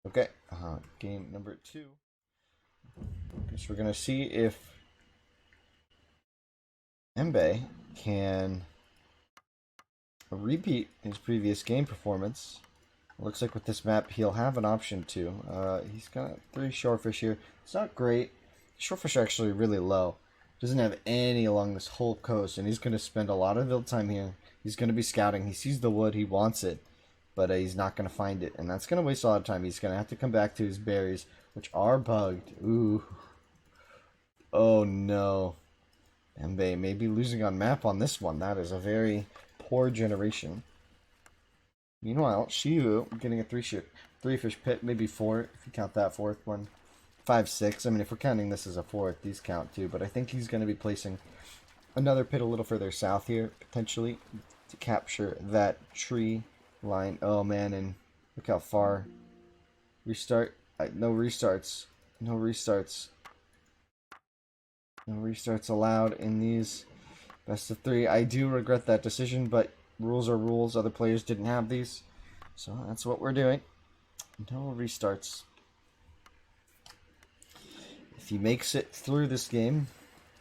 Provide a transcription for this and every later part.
Okay, game number 2. Okay, so we're gonna see if EmBe can repeat his previous game performance. Looks like with this map he'll have an option to. He's got 3 shorefish here. It's not great. Shorefish are actually really low. Doesn't have any along this whole coast, and he's going to spend a lot of build time here. He's going to be scouting. He sees the wood, he wants it, but he's not going to find it, and that's going to waste a lot of time. He's going to have to come back to his berries, which are bugged. Ooh. Oh no. EmBe may be losing on map on this one. That is a very poor generation. Meanwhile, Shiyu getting a three fish pit, maybe 4 if you count that fourth one. 5, 6. I mean, if we're counting this as a fourth, these count too. But I think he's going to be placing another pit a little further south here, potentially, to capture that tree line. Oh man, and look how far. Restart. No restarts. No restarts. No restarts allowed in these best of 3. I do regret that decision, but rules are rules. Other players didn't have these. So that's what we're doing. No restarts. If he makes it through this game,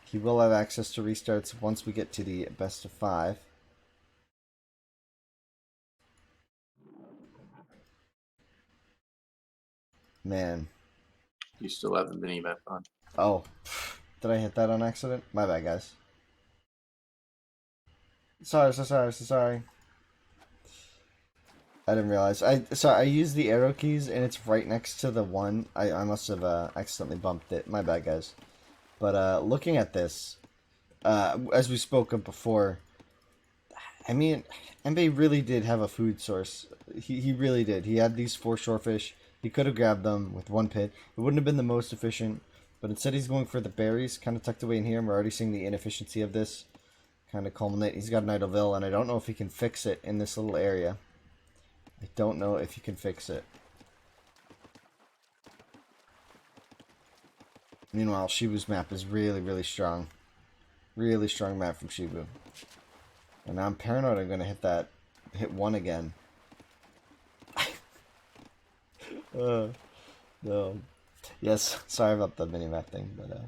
he will have access to restarts once we get to the best of 5. Man. You still have the mini map on. Oh. Did I hit that on accident? My bad, guys. Sorry. I didn't realize. I used the arrow keys and it's right next to the one. I must have accidentally bumped it. My bad, guys. But looking at this, as we spoke of before, I mean, EmBe really did have a food source. He really did. He had these 4 shorefish. He could have grabbed them with 1 pit. It wouldn't have been the most efficient, but instead he's going for the berries, kind of tucked away in here. And we're already seeing the inefficiency of this kind of culminate. He's got an Idleville, and I don't know if he can fix it in this little area. I don't know if he can fix it. Meanwhile, Shibu's map is really, really strong. Really strong map from Shibu. And now I'm paranoid I'm going to hit 1 again. No. Yes, sorry about the minimap thing, but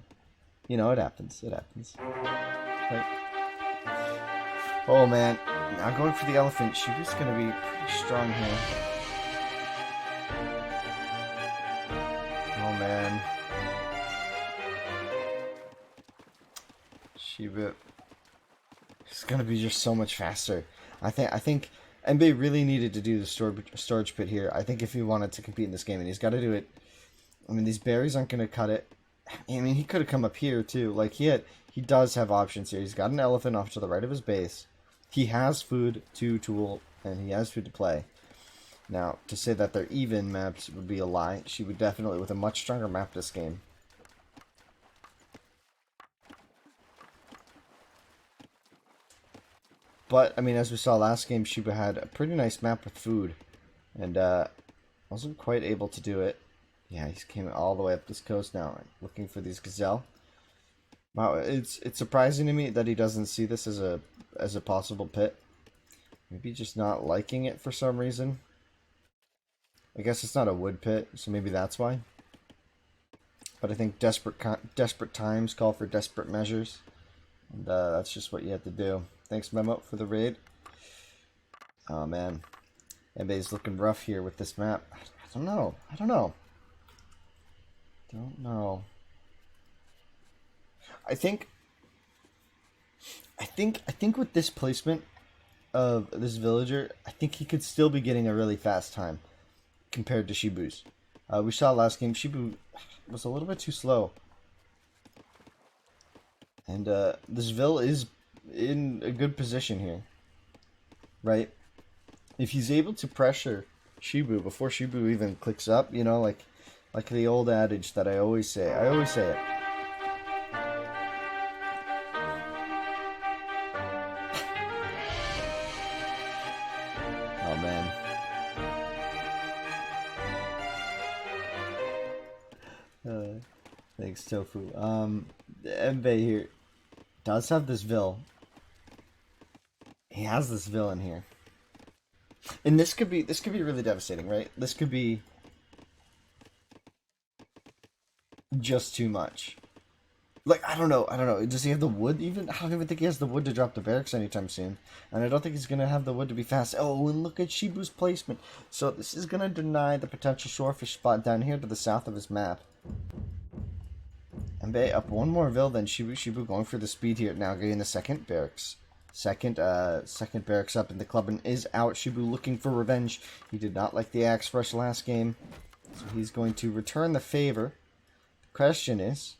you know, it happens. It happens. Right. Oh man, now going for the elephant. Shibu's going to be pretty strong here. Oh man. Shibu is going to be just so much faster. I think EmBe really needed to do the storage pit here. I think if he wanted to compete in this game, and he's got to do it. I mean, these berries aren't going to cut it. I mean, he could have come up here too. Like he does have options here. He's got an elephant off to the right of his base. He has food to tool, and he has food to play. Now, to say that they're even maps would be a lie. She would definitely, with a much stronger map this game. But, I mean, as we saw last game, Shiba had a pretty nice map with food. And, wasn't quite able to do it. Yeah, he came all the way up this coast now, looking for these gazelle. Wow, it's surprising to me that he doesn't see this as a possible pit. Maybe just not liking it for some reason. I guess it's not a wood pit, so maybe that's why. But I think desperate times call for desperate measures, and that's just what you have to do. Thanks, Memo, for the raid. Oh man, EmBe's looking rough here with this map. I don't know. Don't know. I think with this placement of this villager, I think he could still be getting a really fast time compared to Shibu's. We saw last game, Shibu was a little bit too slow. And this Vil is in a good position here. Right? If he's able to pressure Shibu before Shibu even clicks up, you know, like the old adage that I always say. I always say it. Oh man. Thanks, Tofu. EmBe here does have this Vil. He has this villain here. And this could be really devastating, right? This could be just too much. Like, I don't know. Does he have the wood even? I don't even think he has the wood to drop the barracks anytime soon. And I don't think he's going to have the wood to be fast. Oh, and look at Shibu's placement. So this is going to deny the potential shorefish spot down here to the south of his map. EmBe up one more ville than Shibu. Shibu going for the speed here. Now getting the second barracks. Second barracks up, and the clubman is out. Shibu looking for revenge. He did not like the axe rush last game. So he's going to return the favor. The question is,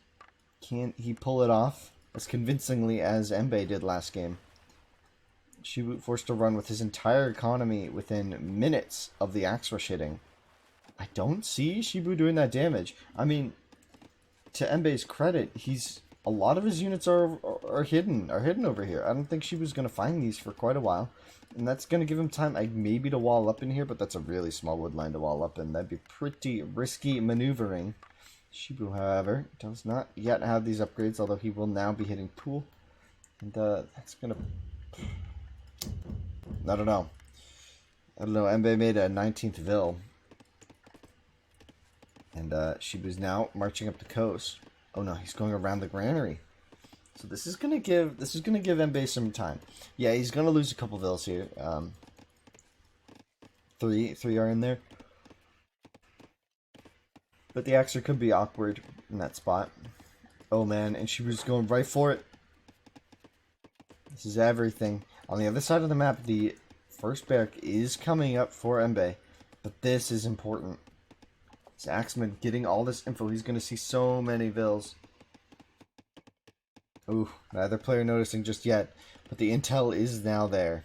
can he pull it off as convincingly as EmBe did last game? Shibu forced to run with his entire economy within minutes of the axe rush hitting. I don't see Shibu doing that damage. I mean, to EmBe's credit, a lot of his units are hidden over here. I don't think Shibu's going to find these for quite a while. And that's going to give him time, maybe to wall up in here, but that's a really small wood line to wall up in. That'd be pretty risky maneuvering. Shibu, however, does not yet have these upgrades, although he will now be hitting pool. And that's going to... I don't know. EmBe made a 19th ville. And Shibu's now marching up the coast. Oh no, he's going around the granary. So this is gonna give EmBe some time. Yeah, he's gonna lose a couple villes here. Three are in there. But the Axer could be awkward in that spot. Oh man, and Shibu's going right for it. This is everything. On the other side of the map, the first barrack is coming up for EmBe. But this is important. This Axeman getting all this info. He's going to see so many vills. Ooh, neither player noticing just yet. But the intel is now there.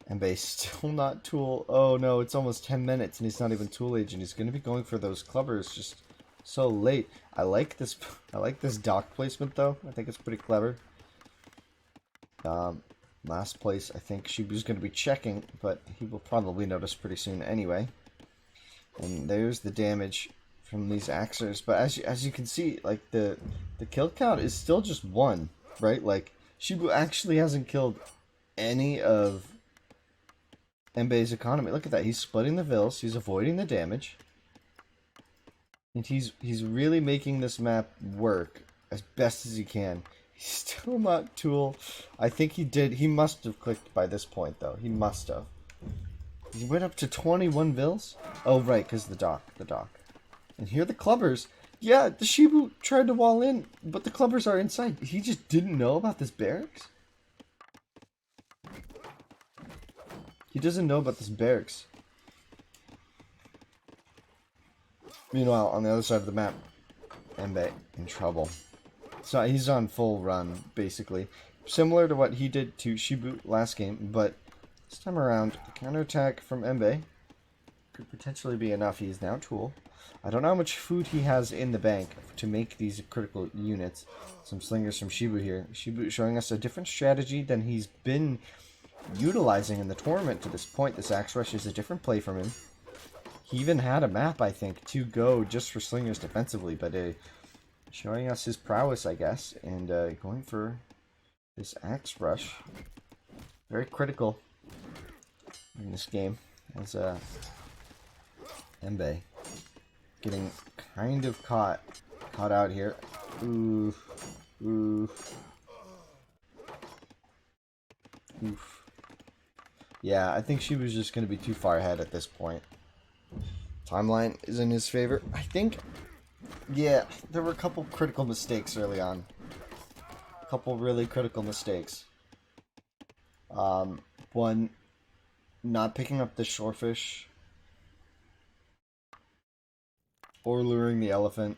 EmBe still not tool. Oh no, it's almost 10 minutes and he's not even tool age. And he's going to be going for those clubbers just so late. I like this dock placement though. I think it's pretty clever. Last place, I think Shibu's going to be checking, but he will probably notice pretty soon anyway. And there's the damage from these axers. But as you can see, like the kill count is still just 1, right? Like Shibu actually hasn't killed any of EmBe's economy. Look at that. He's splitting the vills. He's avoiding the damage. And he's really making this map work as best as he can. He's still not tool. I think he did. He must have clicked by this point, though. He must have. He went up to 21 vills? Oh, right, because the dock. And here are the clubbers. Yeah, the Shibu tried to wall in, but the clubbers are inside. He just didn't know about this barracks? He doesn't know about this barracks. Meanwhile, on the other side of the map, EmBe in trouble. So he's on full run, basically. Similar to what he did to Shibu last game, but this time around, the counterattack from EmBe could potentially be enough. He is now tool. I don't know how much food he has in the bank to make these critical units. Some slingers from Shibu here. Shibu showing us a different strategy than he's been utilizing in the tournament to this point. This axe rush is a different play from him. He even had a map, I think, to go just for slingers defensively, but showing us his prowess, I guess, and going for this axe rush. Very critical in this game, as EmBe getting kind of caught out here. Oof. Yeah, I think she was just going to be too far ahead at this point. Timeline is in his favor. I think, yeah, there were a couple critical mistakes early on. A couple really critical mistakes. One, not picking up the shorefish. Or luring the elephant.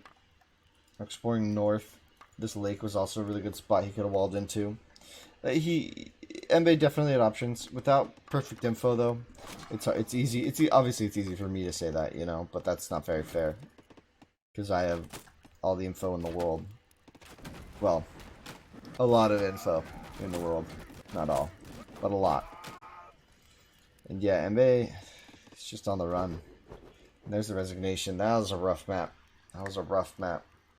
Exploring north. This lake was also a really good spot he could have walled into. EmBe definitely had options. Without perfect info, though, it's easy. Obviously, it's easy for me to say that, you know, but that's not very fair. Because I have all the info in the world. Well, a lot of info in the world. Not all, but a lot. And yeah, EmBe is just on the run. And there's the resignation. That was a rough map.